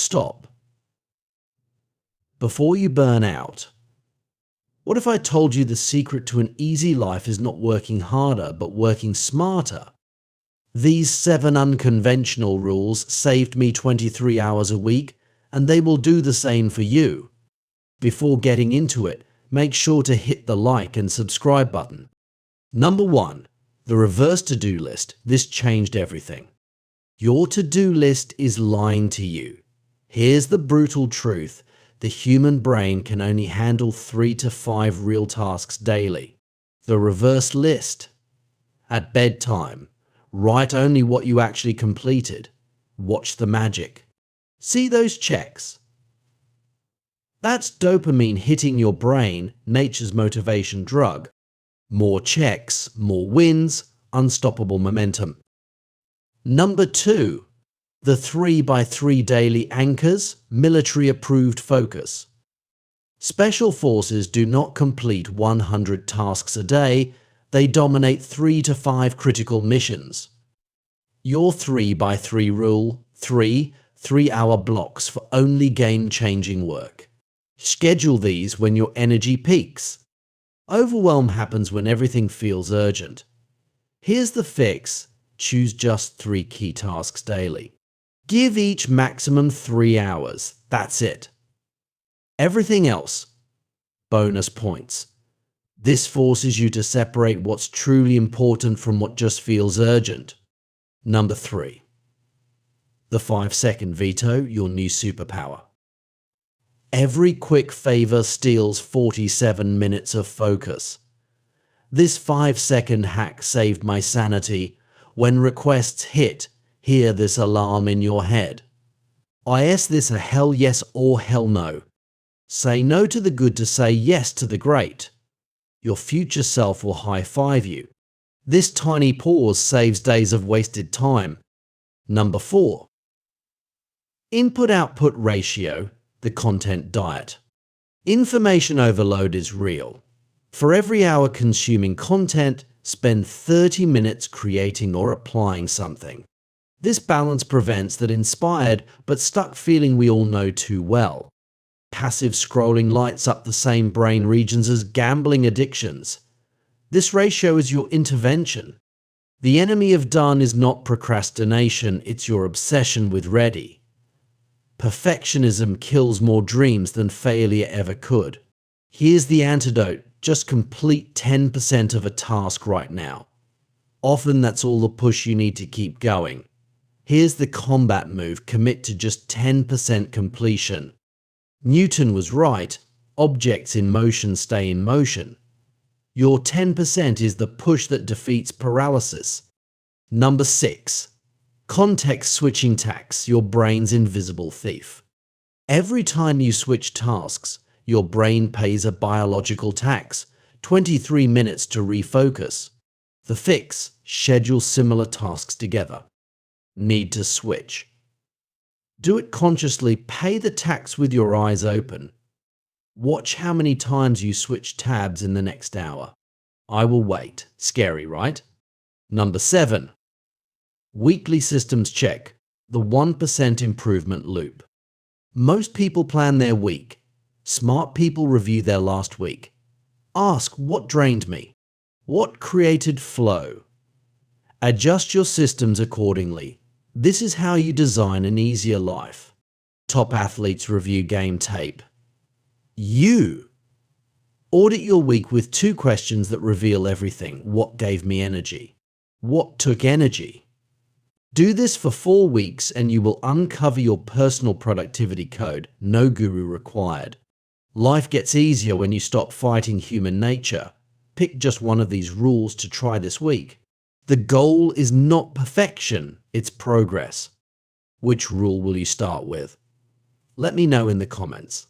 stop. Before you burn out. What if I told you the secret to an easy life is not working harder, but working smarter? These 7 unconventional rules saved me 23 hours a week, and they will do the same for you. Before getting into it, make sure to hit the like and subscribe button. Number 1. The reverse to-do list. This changed everything. Your to-do list is lying to you. Here's the brutal truth. The human brain can only handle 3 to 5 real tasks daily. The reverse list. At bedtime, write only what you actually completed. Watch the magic. See those checks? That's dopamine hitting your brain, nature's motivation drug. More checks, more wins, unstoppable momentum. Number 2. The 3x3 daily anchors, military-approved focus. Special forces do not complete 100 tasks a day, they dominate 3 to 5 critical missions. Your 3x3 rule: 3 3-hour blocks for only game-changing work. Schedule these when your energy peaks. Overwhelm happens when everything feels urgent. Here's the fix: choose just 3 key tasks daily. Give each maximum 3 hours. That's it. Everything else, bonus points. This forces you to separate what's truly important from what just feels urgent. Number 3. The 5-second veto, your new superpower. Every quick favor steals 47 minutes of focus. This 5-second hack saved my sanity. When requests hit, hear this alarm in your head. Is this a hell yes or hell no? Say no to the good to say yes to the great. Your future self will high-five you. This tiny pause saves days of wasted time. Number 4. Input-output ratio, the content diet. Information overload is real. For every hour consuming content, spend 30 minutes creating or applying something. This balance prevents that inspired but stuck feeling we all know too well. Passive scrolling lights up the same brain regions as gambling addictions. This ratio is your intervention. The enemy of done is not procrastination, it's your obsession with ready. Perfectionism kills more dreams than failure ever could. Here's the antidote: just complete 10% of a task right now. Often that's all the push you need to keep going. Here's the combat move: commit to just 10% completion. Newton was right, objects in motion stay in motion. Your 10% is the push that defeats paralysis. Number 6. Context switching tax, your brain's invisible thief. Every time you switch tasks, your brain pays a biological tax, 23 minutes to refocus. The fix: schedule similar tasks together. Need to switch. Do it consciously, pay the tax with your eyes open. Watch how many times you switch tabs in the next hour. I will wait. Scary, right? Number 7. Weekly systems check, the 1% improvement loop. Most people plan their week. Smart people review their last week. Ask, what drained me? What created flow? Adjust your systems accordingly. This is how you design an easier life. Top athletes review game tape. You audit your week with 2 questions that reveal everything. What gave me energy? What took energy? Do this for 4 weeks and you will uncover your personal productivity code. No guru required. Life gets easier when you stop fighting human nature. Pick just one of these rules to try this week. The goal is not perfection, it's progress. Which rule will you start with? Let me know in the comments.